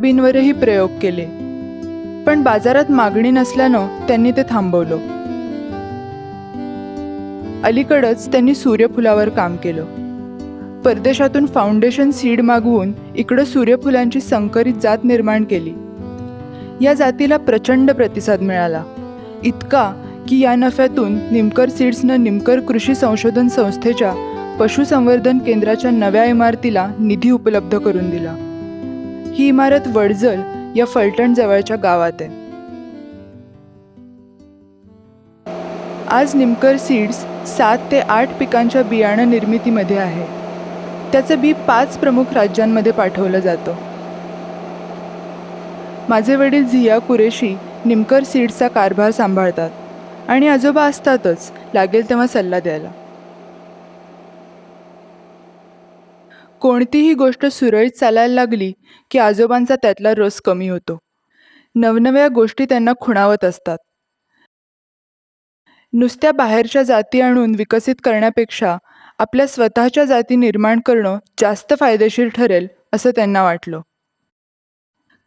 सोयाबीनवरही प्रयोग केले, पण बाजारात मागणी नसल्यानं त्यांनी ते थांबवलं. अलीकडंच त्यांनी सूर्यफुलावर काम केलं. परदेशातून फाउंडेशन सीड मागवून इकडं सूर्यफुलांची संकरित जात निर्माण केली. या जातीला प्रचंड प्रतिसाद मिळाला, इतका की या नफ्यातून निमकर सीड्सनं निमकर कृषी संशोधन संस्थेच्या पशुसंवर्धन केंद्राच्या नव्या इमारतीला निधी उपलब्ध करून दिला. ही इमारत वडजल या फलटण जवळच्या गावात आहे. आज निमकर सीड्स 7 ते 8 पिकांच्या बियाणं निर्मितीमध्ये आहे. त्याचं बी 5 प्रमुख राज्यांमध्ये पाठवलं जातं. माझे वडील झिया कुरेशी निमकर सीड्सचा कारभार सांभाळतात आणि आजोबा असतातच लागेल तेव्हा सल्ला द्यायला. कोणतीही गोष्ट सुरळीत चालायला लागली की आजोबांचा त्यातला रस कमी होतो. नवनव्या गोष्टी त्यांना खुणावत असतात. नुसत्या बाहेरच्या जाती आणून विकसित करण्यापेक्षा आपल्या स्वतःच्या जाती निर्माण करणं जास्त फायदेशीर ठरेल असं त्यांना वाटलं.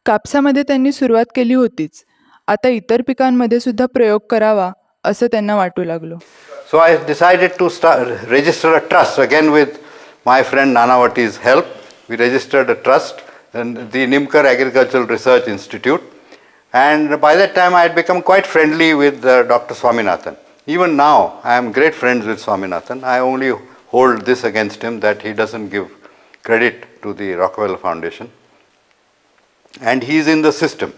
कापसामध्ये त्यांनी सुरुवात केली होतीच, आता इतर पिकांमध्ये सुद्धा प्रयोग करावा असं त्यांना वाटू लागलं. So I decided to register a trust again with my friend Nanavati's help. We registered a trust and the Nimkar Agricultural Research Institute, and by that time I had become quite friendly with Dr. Swaminathan. Even now I am great friends with Swaminathan. I only hold this against him that he doesn't give credit to the Rockefeller Foundation, and he is in the system.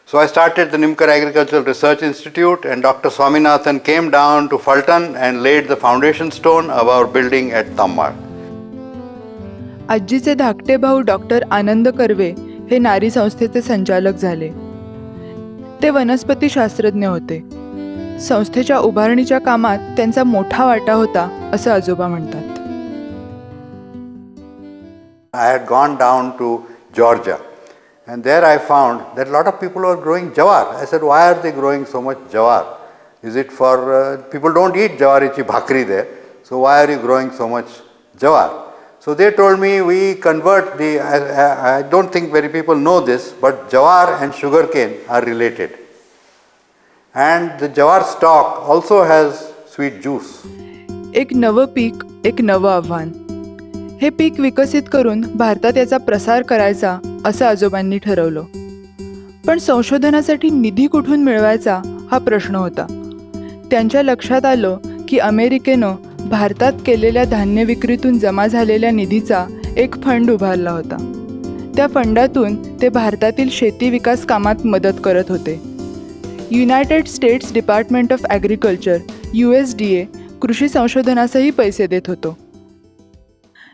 So I started the Nimkar Agricultural Research Institute, and Dr. Swaminathan came down to Fulton and laid the foundation stone of our building at Tammar. आजीचे धाकटे भाऊ doctor आनंद कर्वे हे नारी संस्थेचे संचालक झाले. ते वनस्पती शास्त्रज्ञ होते. संस्थेच्या उभारणीच्या कामात त्यांचा मोठा वाटा होता असं आजोबा म्हणतात. I had gone down to Georgia, and there I found that a lot of people were growing jawar. I said, why are they growing so much jawar? Is it for people don't eat jawarichi bhakri there, so why are you growing so much jawar? So they told me we convert the I don't think very people know this, but jawar and sugarcane are related, and the jawar stalk also has sweet juice. एक नवं पीक, एक नवं आव्हान. हे पीक विकसित करून भारतात याचा प्रसार करायचा असं आजोबांनी ठरवलं. पण संशोधनासाठी निधी कुठून मिळवायचा हा प्रश्न होता. त्यांच्या लक्षात आलं की अमेरिकेनं भारतात केलेल्या धान्य विक्रीतून जमा झालेल्या निधीचा एक फंड उभारला होता. त्या फंडातून ते भारतातील शेती विकास कामात मदत करत होते. United states department of agriculture USDA कृषी संशोधनासही पैसे देत होतो.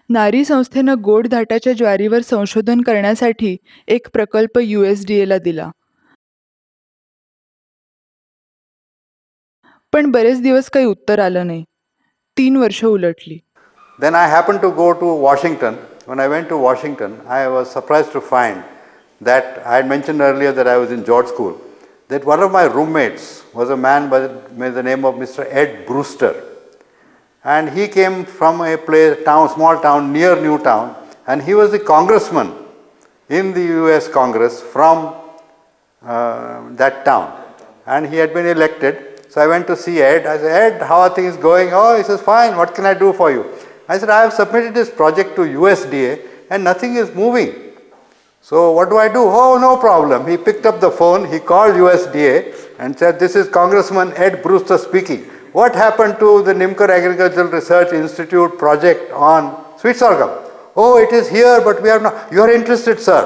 नारी संस्थेनं गोड धाटाच्या ज्वारीवर संशोधन करण्यासाठी एक प्रकल्प USDAला दिला. पण बरेच दिवस काही उत्तर आलं नाही. 3 वर्ष उलटली. Then I happened to go to Washington. When I went to Washington, I was surprised to find that I had mentioned earlier that I was in George School, that one of my roommates was a man by the name of Mr. Ed Brewster. And he came from a small town near Newtown, and he was the congressman in the US Congress from that town. And he had been elected. So I went to see Ed. I said, Ed, how are things going? Oh, he says, fine, what can I do for you? I said, I have submitted this project to USDA and nothing is moving. So what do I do? Oh, no problem. He picked up the phone, he called USDA and said, this is Congressman Ed Brewster speaking. What happened to the Nimkar Agricultural Research Institute project on sweet sorghum? Oh, it is here, but we are not. You are interested, sir.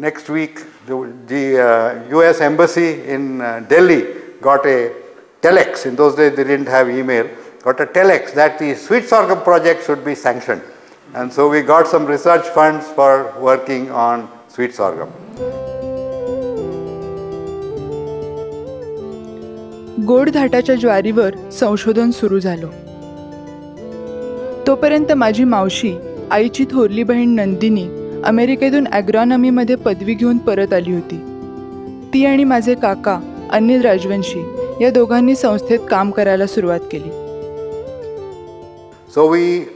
Next week, the US Embassy in Delhi got a telex. In those days, they didn't have email. Got a telex that the sweet sorghum project should be sanctioned. And so we got some research funds for working on sweet sorghum. गोड धाटाच्या ज्वारीवर संशोधन सुरू झालं. तोपर्यंत माझी मावशी, आईची थोरली बहीण नंदिनी अमेरिकेतून ॲग्रॉनॉमीमध्ये पदवी घेऊन परत आली होती. ती आणि माझे काका अनिल राजवंशी या दोघांनी संस्थेत काम करायला सुरुवात केली. So we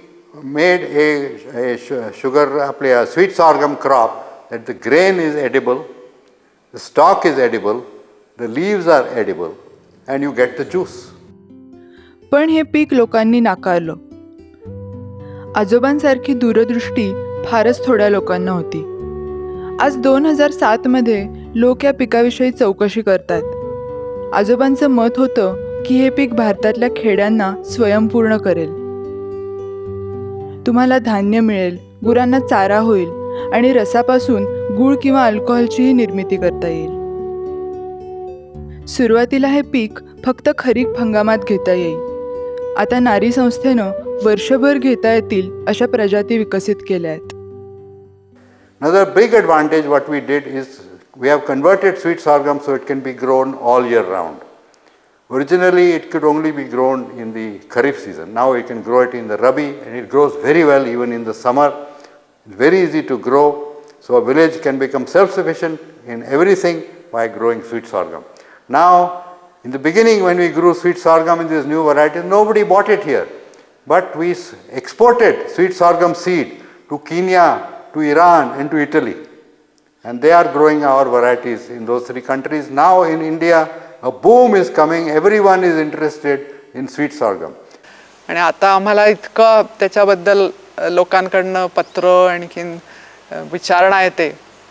made a sugar, a sweet sorghum crop that the grain is edible, the stalk is edible, the leaves are edible, and you get the juice. पण हे पीक लोकांनी नाकारलं. आजोबांसारखी दूरदृष्टी फारच थोड्या लोकांना होती. आज 2007 मध्ये लोक या पिकाविषयी चौकशी करतात. आजोबांचं मत होतं की हे पीक भारतातल्या खेड्यांना स्वयंपूर्ण करेल. तुम्हाला धान्य मिळेल, गुरांना चारा होईल आणि रसापासून गूळ किंवा अल्कोहोलचीही निर्मिती करता येईल. सुरुवातीला हे पीक फक्त खरीप हंगामात घेता येईल. आता नारी संस्थेनं वर्षभर घेता येतील अशा प्रजाती विकसित केल्या आहेत. Another big advantage what we did is we have converted sweet sorghum so it can be grown all year round. Originally it could only be grown in the Kharif season. Now we can grow it in the Rabi and it grows very well even in the summer. It's very easy to grow, so a village can become self-sufficient in everything by growing sweet sorghum. Now, in the beginning when we grew sweet sorghum in these new varieties, nobody bought it here. But we exported sweet sorghum seed to Kenya, to Iran and to Italy. And they are growing our varieties in those three countries. Now in India, a boom is coming. Everyone is interested in sweet sorghum. आणि आता आम्हाला इतकं त्याच्याबद्दल लोकांकडनं पत्र आणखीन विचारणा येते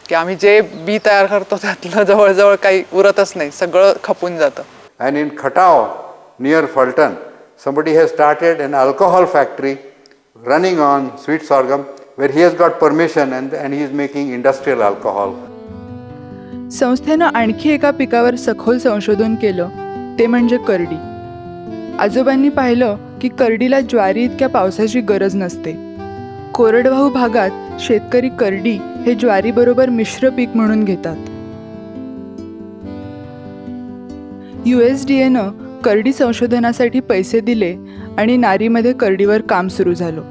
की आम्ही जे बी तयार करतो त्यातलं जवळजवळ काही उरतच नाही, सगळं खपून जातं. And in Khatao, near Fulton, somebody has started an alcohol factory running on sweet sorghum where he has got permission and he is making industrial alcohol. संस्थेनं आणखी एका पिकावर सखोल संशोधन केलं, ते म्हणजे करडी. आजोबांनी पाहिलं की करडीला ज्वारी इतक्या पावसाची गरज नसते. कोरडवाहू भागात शेतकरी करडी हे ज्वारीबरोबर मिश्र पीक म्हणून घेतात. USDAनं करडी संशोधनासाठी पैसे दिले आणि नारीमध्ये करडीवर काम सुरू झालं.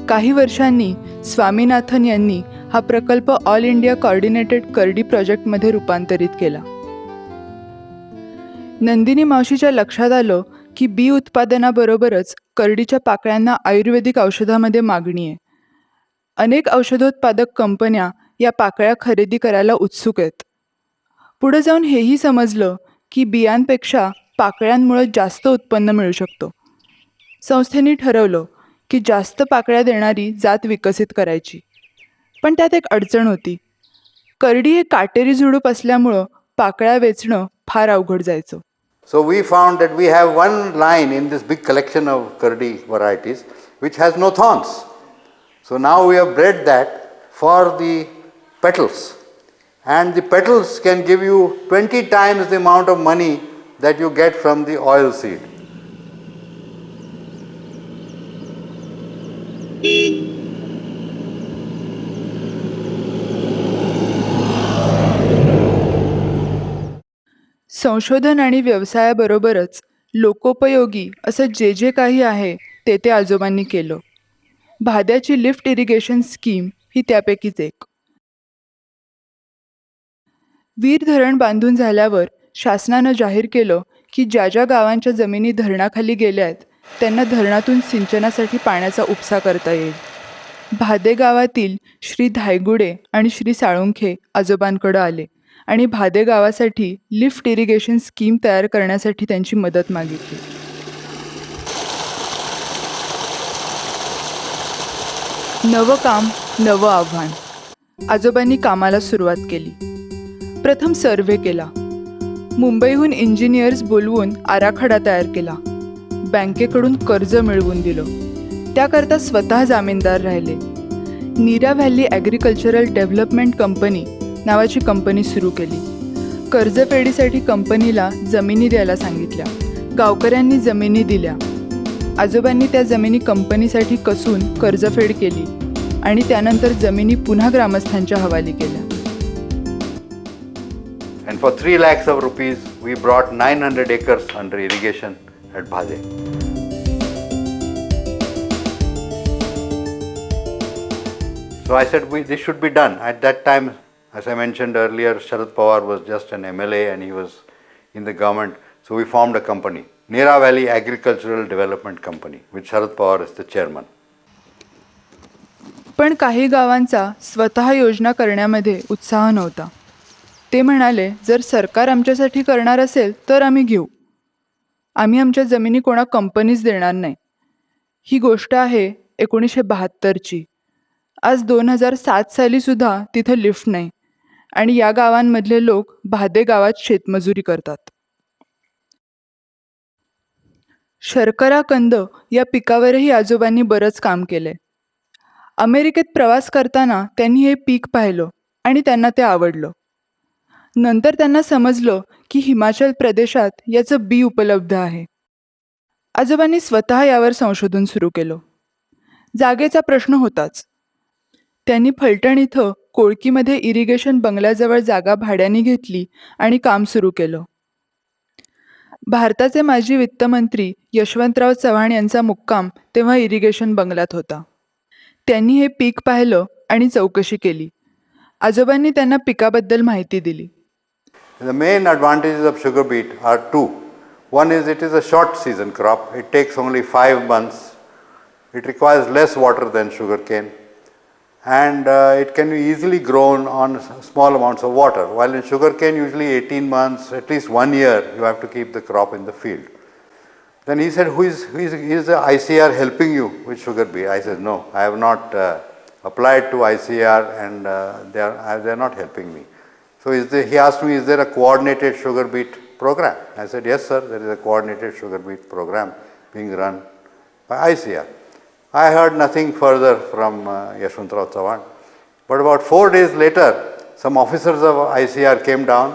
काही वर्षांनी स्वामीनाथन यांनी हा प्रकल्प ऑल इंडिया कोऑर्डिनेटेड करडी प्रोजेक्टमध्ये रूपांतरित केला. नंदिनी मावशीच्या लक्षात आलं की बी उत्पादनाबरोबरच करडीच्या पाकळ्यांना आयुर्वेदिक औषधामध्ये मागणी आहे. अनेक औषधोत्पादक कंपन्या या पाकळ्या खरेदी करायला उत्सुक आहेत. पुढे जाऊन हेही समजलं की बियांपेक्षा पाकळ्यांमुळे जास्त उत्पन्न मिळू शकतो. संस्थेने ठरवलं की जास्त पाकळ्या देणारी जात विकसित करायची. पण त्यात एक अडचण होती. करडी हे काटेरी झुडूप असल्यामुळं पाकळ्या वेचणं फार अवघड जायचं. So we found that we have one line in this big collection of Kardi varieties which has no thorns. So now we have bred that for the petals. And the petals can give you 20 times the amount of money that you get from the oil seed. संशोधन आणि व्यवसायाबरोबरच लोकोपयोगी असं जे जे काही आहे ते आजोबांनी केलं. भाद्याची लिफ्ट इरिगेशन स्कीम ही त्यापैकीच एक. वीर धरण बांधून झाल्यावर शासनानं जाहीर केलं की ज्या ज्या गावांच्या जमिनी धरणाखाली गेल्या आहेत त्यांना धरणातून सिंचनासाठी पाण्याचा उपसा करता येईल. भादे गावातील श्री धायगुडे आणि श्री साळुंखे आजोबांकडं आले आणि भादे गावासाठी लिफ्ट इरिगेशन स्कीम तयार करण्यासाठी त्यांची मदत मागितली. नवं काम, नवं आव्हान. आजोबांनी कामाला सुरुवात केली. प्रथम सर्व्हे केला. मुंबईहून इंजिनियर्स बोलवून आराखडा तयार केला. बँकेकडून कर्ज मिळवून दिलं. त्याकरता स्वतः जामीनदार राहिले. Nira valley agricultural development company नावाची कंपनी सुरू केली. कर्जफेडीसाठी कंपनीला जमिनी द्यायला सांगितल्या. गावकऱ्यांनी जमिनी दिल्या. आजोबांनी त्या जमिनी कंपनीसाठी कसून कर्जफेड केली आणि त्यानंतर जमिनी पुन्हा ग्रामस्थांच्या हवाली केल्या. And for 3 lakhs of rupees, we brought 900 acres under irrigation at Bhade. So I said, this should be done. At that time, as I mentioned earlier, Sharad Pawar was just an MLA and he was in the government. So we formed a company, Nera Valley Agricultural Development Company, with Sharad Pawar as the chairman. पण काही गावांचा स्वतः योजना करण्यामध्ये उत्साह नव्हता. ते म्हणाले, जर सरकार आमच्यासाठी करणार असेल तर आम्ही घेऊ. आम्ही आमच्या जमिनी कोणा कंपनीज देणार नाही. ही गोष्ट आहे 1972ची. आज 2007 साली सुद्धा तिथं लिफ्ट नाही आणि या गावांमधले लोक भादे गावात शेतमजुरी करतात. शर्करा कंद या पिकावरही आजोबांनी बरंच काम केले. अमेरिकेत प्रवास करताना त्यांनी हे पीक पाहिलं आणि त्यांना ते आवडलं. नंतर त्यांना समजलं की हिमाचल प्रदेशात याचं बी उपलब्ध आहे. आजोबांनी स्वतः यावर संशोधन सुरू केलं. जागेचा प्रश्न होताच. त्यांनी फलटण इथं कोळकीमध्ये इरिगेशन बंगल्याजवळ जागा भाड्याने घेतली आणि काम सुरू केलं. भारताचे माजी वित्तमंत्री यशवंतराव चव्हाण यांचा मुक्काम तेव्हा इरिगेशन बंगल्यात होता. त्यांनी हे पीक पाहिलं आणि चौकशी केली. आजोबांनी त्यांना पिकाबद्दल माहिती दिली. The main advantages of sugar beet are two. One is it is a short season crop. It takes only 5 months. It requires less water than sugarcane, and it can be easily grown on small amounts of water. While in sugarcane, usually 18 months, at least 1 year, you have to keep the crop in the field. Then he said, is the ICR helping you with sugar beet? I said, no, I have not applied to ICR, and they are not helping me. So he asked me, is there a coordinated sugar beet program? I said, yes sir, there is a coordinated sugar beet program being run by ICR. I heard nothing further from Yashwantrao Chauhan. But about 4 days later, some officers of ICR came down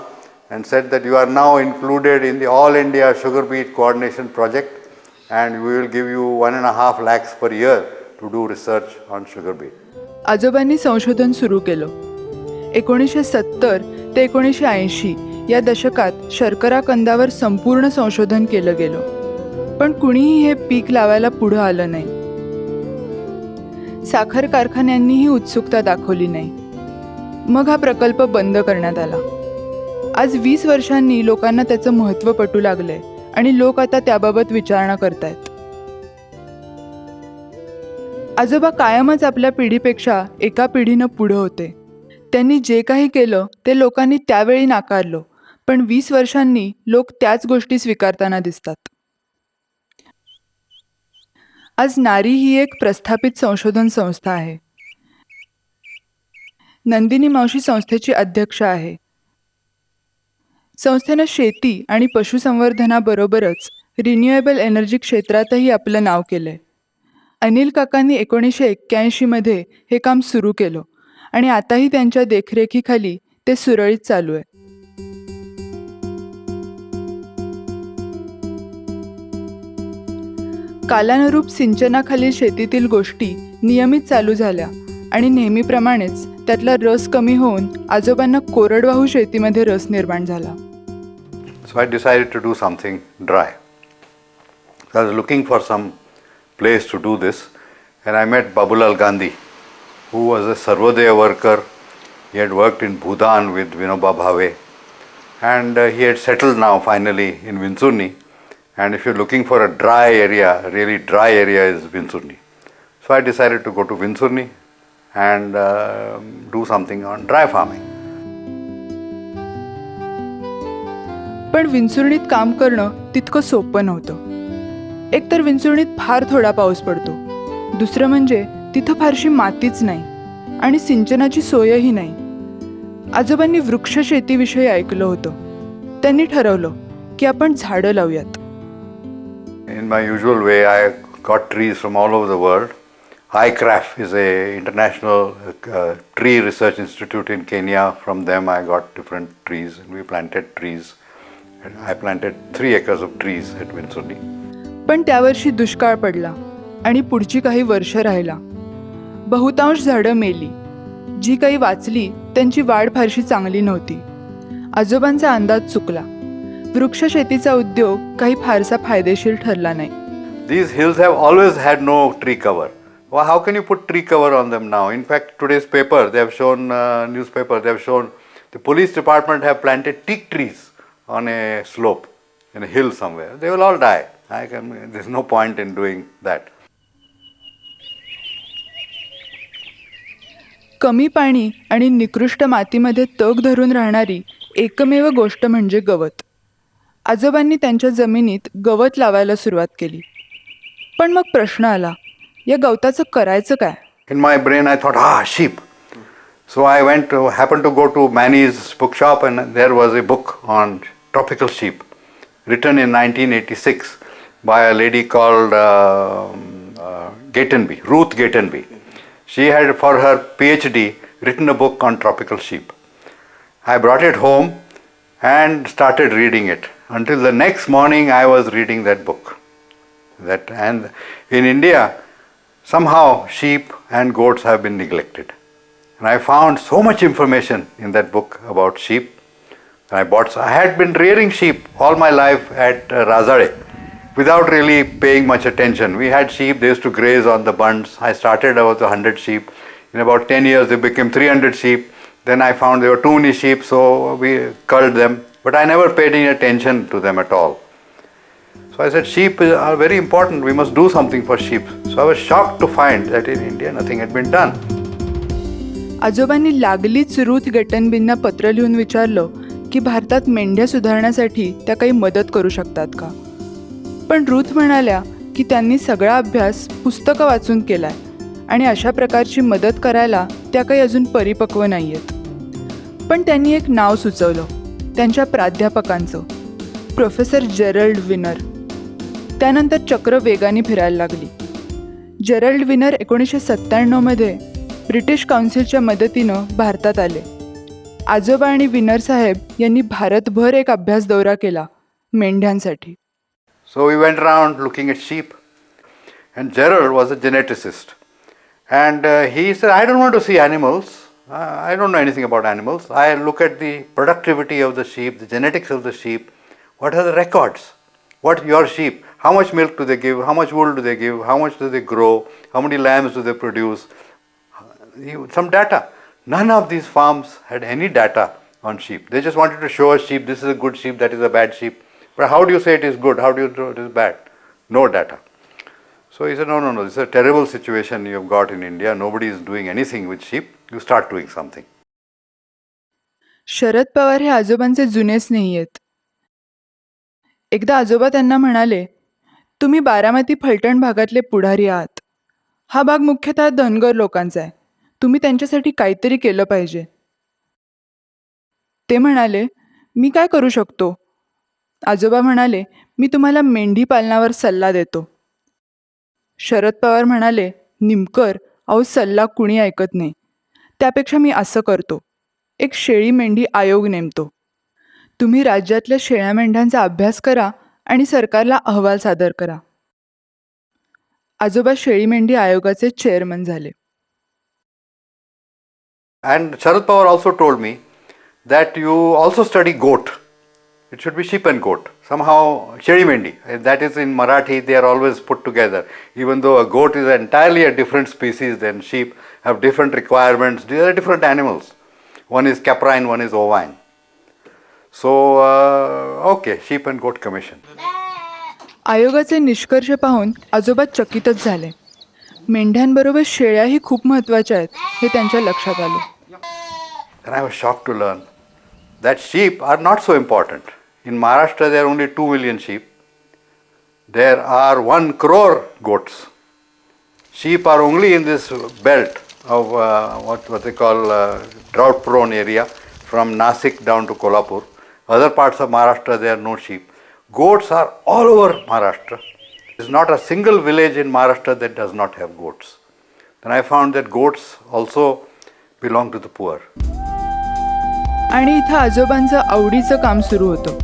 and said that you are now included in the All India Sugar Beet Coordination Project, and we will give you 1.5 lakhs per year to do research on sugar beet. आजोबांनी संशोधन सुरू केलं. 1970 ते 1980 या दशकात शर्करा कंदावर संपूर्ण संशोधन केलं गेलं. पण कुणीही हे पीक लावायला पुढं आलं नाही. साखर कारखान्यांनीही उत्सुकता दाखवली नाही. मग हा प्रकल्प बंद करण्यात आला. आज 20 वर्षांनी लोकांना त्याचं महत्त्व पटू लागलंय आणि लोक आता त्याबाबत विचारणा करतायत. आजोबा कायमच आपल्या पिढीपेक्षा एका पिढीनं पुढं होते. त्यांनी जे काही केलं ते लोकांनी त्यावेळी नाकारलं, पण 20 वर्षांनी लोक त्याच गोष्टी स्वीकारताना दिसतात. आज नारी ही एक प्रस्थापित संशोधन संस्था आहे. नंदिनी मावशी संस्थेची अध्यक्ष आहे. संस्थेनं शेती आणि पशुसंवर्धनाबरोबरच रिन्युएबल एनर्जी क्षेत्रातही आपलं नाव केलंय. अनिल काकांनी 1981 हे काम सुरू केलं आणि आताही त्यांच्या देखरेखीखाली ते सुरळीत चालू आहे. कालानुरूप सिंचनाखालील शेतीतील गोष्टी नियमित चालू झाल्या आणि नेहमीप्रमाणेच त्यातला रस कमी होऊन आजोबांना कोरडवाहू शेतीमध्ये रस निर्माण झाला. So I decided to do something dry. So I was looking for some place to do this, and I met Babulal Gandhi, who was a Sarvodaya worker. He had worked in Bhutan with Vinoba Bhave, and he had settled now finally in Vinsurni. And if you're looking for a dry area, really dry area is Vinsurni. So I decided to go to Vinsurni and do something on dry farming. पण विंचुर्णीत काम करणं तितकं सोपं नव्हतं. एकतर विंचुर्णीत फार थोडा पाऊस पडतो, दुसरं म्हणजे तिथं फारशी मातीच नाही आणि सिंचनाची सोयही नाही. आजोबांनी वृक्ष शेतीविषयी ऐकलं होतं. त्यांनी ठरवलं की आपण झाडं लावूयात. In my usual way, I got trees from all over the world. ICRAF is a international tree research institute in Kenya. From them I got different trees and we planted trees. And I planted 3 acres of trees at Vinsurni. पण त्यावर्षी दुष्काळ पडला आणि पुढची काही वर्ष राहिला. बहुतांश झाडं मेली. जी काही वाचली त्यांची वाढ फारशी चांगली नव्हती. आजोबांचा अंदाज चुकला. वृक्ष शेतीचा उद्योग काही फारसा फायदेशीर ठरला नाही. These hills have always had no tree cover. Well, how can you put tree cover on them now? In fact, today's paper, they have shown, newspaper, they have shown the police department have planted teak trees on a slope in a hill somewhere. They will all die. There's no point in doing that. कमी पाणी आणि निकृष्ट मातीमध्ये तग धरून राहणारी एकमेव गोष्ट म्हणजे गवत. आजोबांनी त्यांच्या जमिनीत गवत लावायला सुरुवात केली. पण मग प्रश्न आला, या गवताचं करायचं काय? In my brain, I thought, sheep. So I happened to go to Manny's bookshop, and there was a book on tropical sheep, written in 1986 by a lady called Gatenby, Ruth Gatenby. She had, for her PhD, written a book on tropical sheep. I brought it home and started reading it. Until the next morning, I was reading that book. And in India, somehow sheep and goats have been neglected. And I found so much information in that book about sheep. I had been rearing sheep all my life at Razade without really paying much attention. We had sheep, they used to graze on the bunds. I started about 100 sheep. In about 10 years, they became 300 sheep. Then I found there were too many sheep, so we culled them. But I never paid any attention to them at all. So I said, sheep are very important. We must do something for sheep. So I was shocked to find that in India nothing had been done. आजोबांनी लागलीच Ruth गेटनबींना पत्र लिहून विचारलं की भारतात मेंढ्या सुधारण्यासाठी त्या काही मदत करू शकतात का. पण रूथ म्हणाल्या की त्यांनी सगळा अभ्यास पुस्तकं वाचून केलाय आणि अशा प्रकारची मदत करायला त्या काही अजून परिपक्व नाही आहेत. पण त्यांनी एक नाव सुचवलं, त्यांच्या प्राध्यापकांचं, प्रोफेसर जेरल्ड विनर. त्यानंतर चक्र वेगाने फिरायला लागली. जेरल्ड विनर 1997 ब्रिटिश काउन्सिलच्या मदतीनं भारतात आले. आजोबा आणि विनर साहेब यांनी भारतभर एक अभ्यास दौरा केला मेंढ्यांसाठी. So we went around looking at sheep, and Gerald was a geneticist, and he said, I don't want to see animals. I don't know anything about animals. I look at the productivity of the sheep, the genetics of the sheep. What are the records? What your sheep? How much milk do they give? How much wool do they give? How much do they grow? How many lambs do they produce? Some data. None of these farms had any data on sheep. They just wanted to show us sheep. This is a good sheep, that is a bad sheep. But how do you say it is good? How do you know it is bad? No data. So he said, no, this is a terrible situation you've got in India. Nobody is doing anything with sheep. You start doing something. Sharad Pawar हे आजोबांचे जुने स्नेही आहेत. एकदा आजोबा त्यांना म्हणाले, तुम्ही बारामती फलटण भागातले पुढारी आहात. हा भाग मुख्यतः धनगर लोकांचा आहे. तुम्ही त्यांच्यासाठी काहीतरी केलं पाहिजे. ते म्हणाले, मी काय करू शकतो? आजोबा म्हणाले, मी तुम्हाला मेंढी पालनावर सल्ला देतो. शरद पवार म्हणाले, निमकर, अहो सल्ला कुणी ऐकत नाही. त्यापेक्षा मी असं करतो, एक शेळी मेंढी आयोग नेमतो. तुम्ही राज्यातल्या शेळ्या मेंढ्यांचा अभ्यास करा आणि सरकारला अहवाल सादर करा. आजोबा शेळी मेंढी आयोगाचे चेअरमन झाले. And Sharad Pawar also told me that you also study goat. It should be sheep and goat. Somehow, Sheli Mendi, that is in Marathi, they are always put together. Even though a goat is entirely a different species than sheep, have different requirements. These are different animals. One is caprine, one is ovine. So, okay, sheep and goat commission. आयोगाचे निष्कर्ष पाहून आजोबा चकितच झाले. मेंढ्यांबरोबर शेळ्याही खूप महत्त्वाच्या आहेत हे त्यांच्या लक्षात आलं. And I was shocked to learn that sheep are not so important. In Maharashtra, there are only 2 million sheep. There are 1 crore goats. Sheep are only in this belt of what they call drought-prone area, from Nasik down to Kolhapur. Other parts of Maharashtra, there are no sheep. Goats are all over Maharashtra. There is not a single village in Maharashtra that does not have goats. Then I found that goats also belong to the poor. आणि इथं आजोबांचं आवडीचं काम सुरू होतं.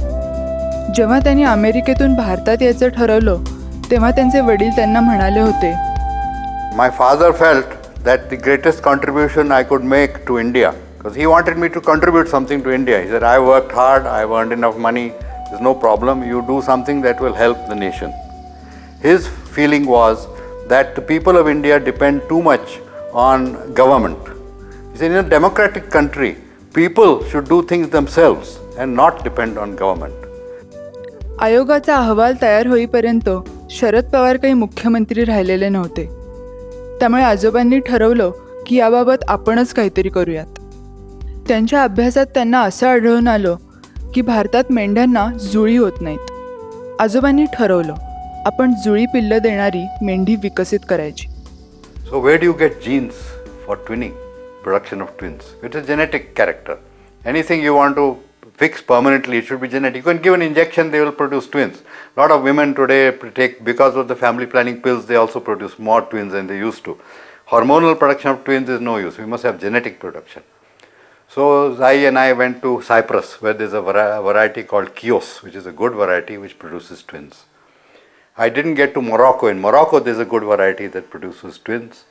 जेव्हा त्यांनी अमेरिकेतून भारतात यायचं ठरवलं तेव्हा त्यांचे वडील त्यांना म्हणाले होते, My father felt that the greatest contribution I could make to India, because he wanted me to contribute something to India. He said, I worked hard, I've earned enough money, there's no problem, you do something that will help the nation. His feeling was that the people of India depend too much on government. He said, in a democratic country, people should do things themselves and not depend on government. आयोगाचा अहवाल तयार होईपर्यंत शरद पवार काही मुख्यमंत्री राहिलेले नव्हते. त्यामुळे आजोबांनी ठरवलं की याबाबत आपणच काहीतरी करूयात. त्यांच्या अभ्यासात त्यांना असं आढळून आलं की भारतात मेंढ्यांना जुळी होत नाहीत. आजोबांनी ठरवलं आपण जुळी पिल्लं देणारी मेंढी विकसित करायची. So where do you get genes for twinning, production of twins? It is genetic character. Anything you want to fix permanently, it should be genetic. You can give an injection, they will produce twins. A lot of women today take, because of the family planning pills, they also produce more twins than they used to. Hormonal production of twins is no use. We must have genetic production. So Zai and I went to Cyprus, where there's a variety called Chios, which is a good variety which produces twins. I didn't get to Morocco. In Morocco, there's a good variety that produces twins.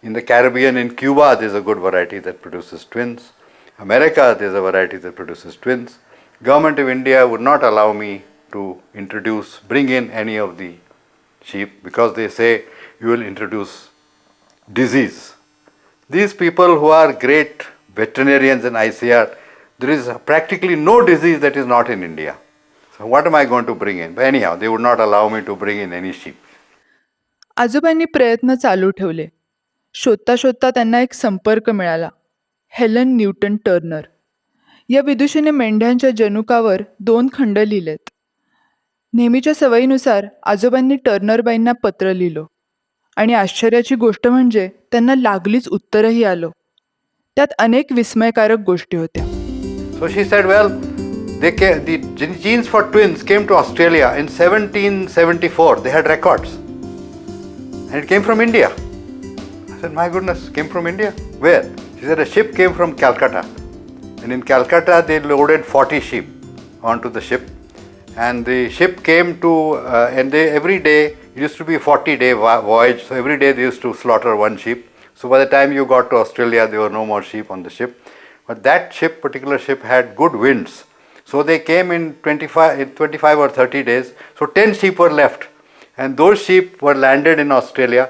In the Caribbean, in Cuba, there's a good variety that produces twins. America, there's a variety that produces twins. Government of India would not allow me to bring in any of the sheep because they say you will introduce disease. These people who are great veterinarians in ICR, there is practically no disease that is not in India. So what am I going to bring in? But anyhow, they would not allow me to bring in any sheep. आजोबांनी प्रयत्न चालू ठेवले. शोधता शोधता त्यांना एक संपर्क मिळाला, हेलन न्यूटन टर्नर. या विदुषीने मेंढ्यांच्या जनुकावर 2 खंड लिहिलेत. नेहमीच्या सवयीनुसार आजोबांनी टर्नरबाईंना पत्र लिहिलं आणि आश्चर्याची गोष्ट म्हणजे त्यांना लागलीच उत्तरही आलं. त्यात अनेक विस्मयकारक गोष्टी होत्या. So she said, well, the genes for twins came to Australia in 1774. They had records. And it came from India. I said, my goodness, came from India? Where? She said, a ship came from Calcutta. And in Calcutta, they loaded 40 sheep onto the ship. And the ship came to, and every day, it used to be a 40-day voyage. So every day they used to slaughter 1 sheep. So by the time you got to Australia, there were no more sheep on the ship. But that particular ship, had good winds. So they came in 25 or 30 days. So 10 sheep were left. And those sheep were landed in Australia.